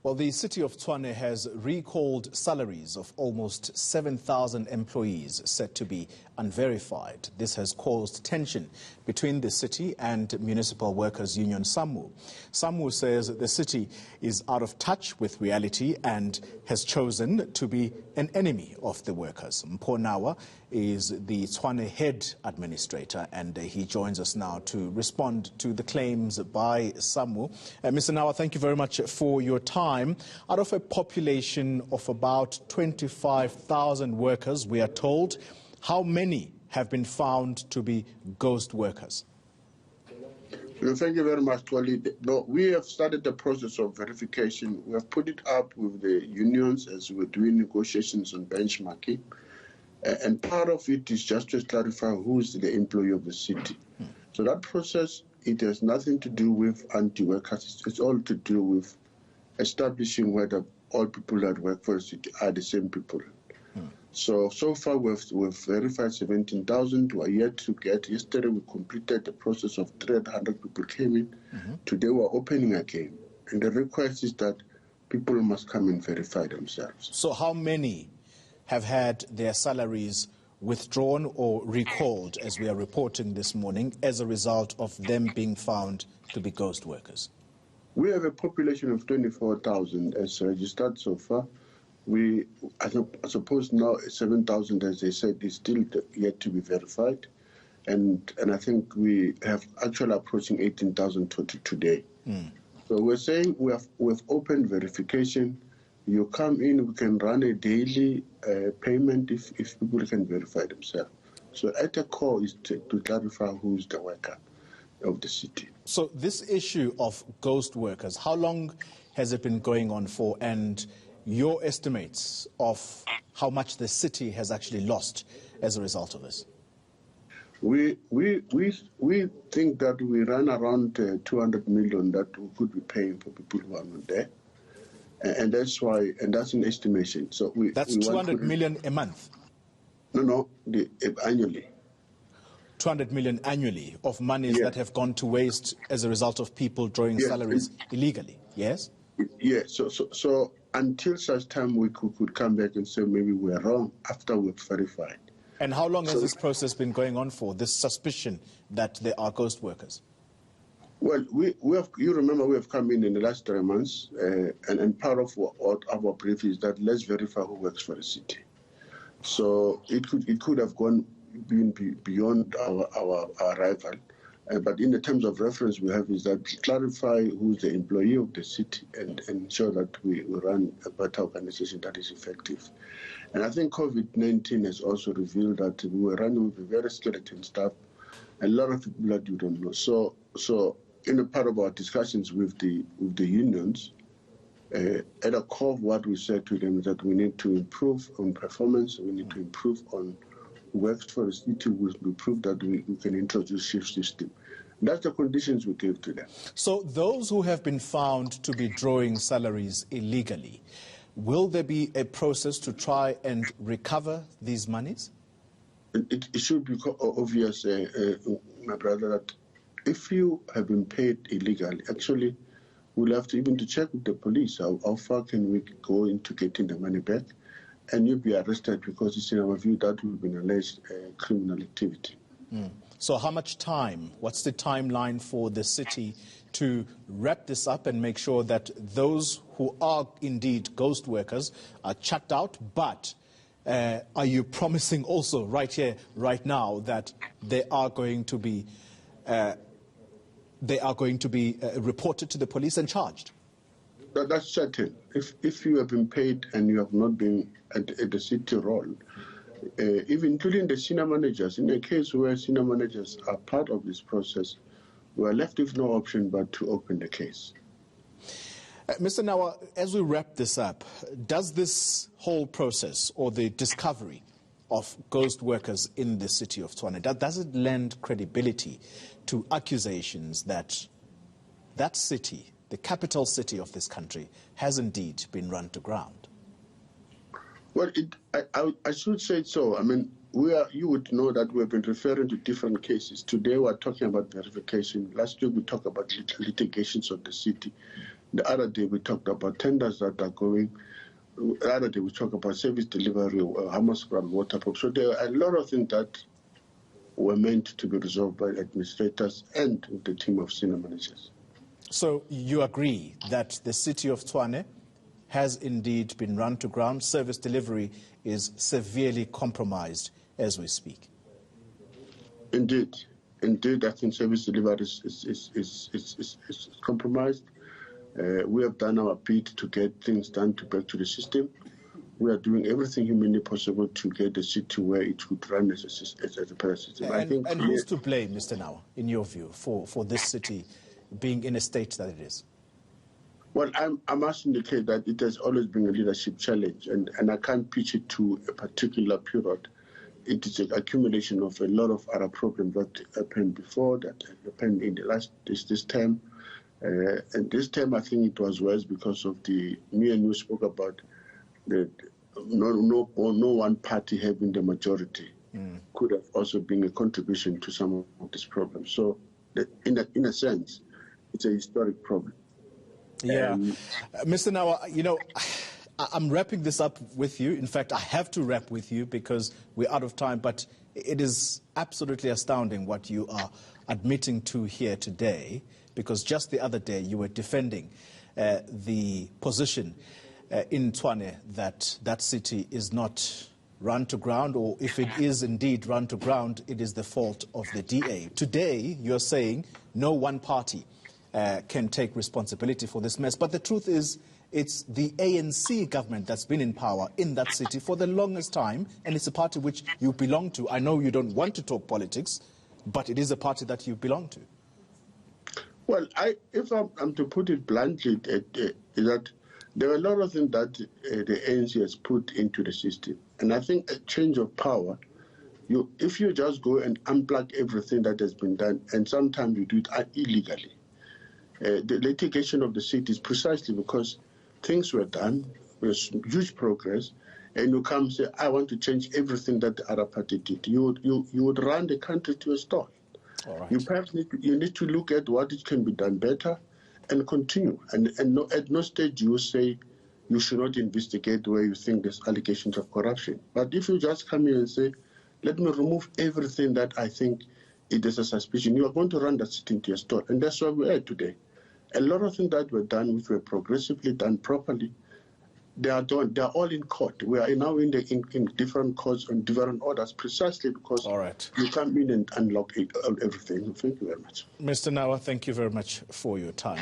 Well, the City of Tshwane has recalled salaries of almost 7,000 employees said to be unverified. This has caused tension between the city and municipal workers' union Samwu. Samwu says the city is out of touch with reality and has chosen to be an enemy of the workers. Mpho Nawa is the Tshwane Head Administrator, and he joins us now to respond to the claims by Samwu. Mr. Nawa, thank you very much for your time. Out of a population of about 25,000 workers, we are told, how many have been found to be ghost workers? Thank you very much, Wally. No, we have started the process of verification. We have put it up with the unions as we're doing negotiations on benchmarking. And part of it is just to clarify who is the employee of the city. So that process, it has nothing to do with anti-workers. It's all to do with establishing whether all people that work for the city are the same people. So far we've verified 17,000. We are yet to get. Yesterday we completed the process of 300 people came in. Today we're opening again. And the request is that people must come and verify themselves. So how many have had their salaries withdrawn or recalled, as we are reporting this morning, as a result of them being found to be ghost workers? We have a population of 24,000 as registered so far. I suppose now 7,000, as they said, is still yet to be verified. And I think we have actually approaching 18,000 today. So we're saying we've opened verification. You come in, we can run a daily payment if people can verify themselves. So at the core is to clarify who's the worker of the city. So this issue of ghost workers, how long has it been going on for, and your estimates of how much the city has actually lost as a result of this? We think that we run around 200 million that we could be paying for people who are not there. And that's why, and that's an estimation. So that's 200 million a month? No, annually. 200 million annually of monies that have gone to waste as a result of people drawing salaries illegally, yes? Yeah, so until such time we could come back and say maybe we're wrong after we've verified. And how long has this process been going on for, this suspicion that there are ghost workers? Well, you remember we have come in the last 3 months, and part of our brief is that let's verify who works for the city. So it could have been beyond our arrival. But in the terms of reference we have is that clarify who's the employee of the city and ensure that we run a better organization that is effective. And I think COVID-19 has also revealed that we were running with a very skeleton staff, a lot of people that you don't know. So in a part of our discussions with the unions, at the core of what we said to them is that we need to improve on performance, we need to improve on works for the city, will prove that we can introduce shift system. That's the conditions we gave to them. So those who have been found to be drawing salaries illegally, will there be a process to try and recover these monies? It should be obvious, my brother, that if you have been paid illegally, actually we'll have to even to check with the police how far can we go into getting the money back. And you'll be arrested because it's in our view that will be an alleged criminal activity. So how much time, what's the timeline for the city to wrap this up and make sure that those who are indeed ghost workers are checked out? But are you promising also right here, right now, that they are going to be reported to the police and charged? That's certain. If you have been paid and you have not been at the city role, even including the senior managers, in a case where senior managers are part of this process, we are left with no option but to open the case. Mr. Nawa, as we wrap this up, does this whole process or the discovery of ghost workers in the city of Tshwane, does it lend credibility to accusations that that city, the capital city of this country, has indeed been run to ground? Well, I should say so. I mean, you would know that we have been referring to different cases. Today we are talking about verification. Last week we talked about litigations of the city. The other day we talked about tenders that are going. The other day we talked about service delivery, Hammersbach water pump. So there are a lot of things that were meant to be resolved by administrators and the team of senior managers. So you agree that the City of Tshwane has indeed been run to ground. Service delivery is severely compromised as we speak. Indeed, I think service delivery is compromised. We have done our bit to get things done back to the system. We are doing everything humanly possible to get the city where it would run as a better system. And who's to blame, Mr. Nawa, in your view, for this city being in a state that it is? Well, I must indicate that it has always been a leadership challenge, and I can't pitch it to a particular period. It is an accumulation of a lot of other problems that happened before, that happened in the this term. And this time, I think it was worse because of me and you spoke about no one party having the majority could have also been a contribution to some of these problems. So, in a sense, it's a historic problem. Yeah. Mr. Nawa, I'm wrapping this up with you. In fact, I have to wrap with you because we're out of time, but it is absolutely astounding what you are admitting to here today, because just the other day you were defending the position in Tshwane that city is not run to ground, or if it is indeed run to ground, it is the fault of the DA. Today, you're saying no one party can take responsibility for this mess. But the truth is, it's the ANC government that's been in power in that city for the longest time, and it's a party which you belong to. I know you don't want to talk politics, but it is a party that you belong to. Well, if I'm to put it bluntly, that there are a lot of things that the ANC has put into the system. And I think a change of power, if you just go and unplug everything that has been done, and sometimes you do it illegally, the litigation of the city is precisely because things were done, there's huge progress, and you come and say, I want to change everything that the other party did. You would run the country to a stall. All right. You perhaps need to look at what it can be done better and continue. And at no stage you say you should not investigate where you think there's allegations of corruption. But if you just come here and say, let me remove everything that I think it is a suspicion, you are going to run that city into a stall. And that's why we are today. A lot of things that were done, which were progressively done properly, they are all in court. We are now in different courts on different orders, precisely because you come in and unlock everything. Thank you very much. Mr. Nawa, thank you very much for your time.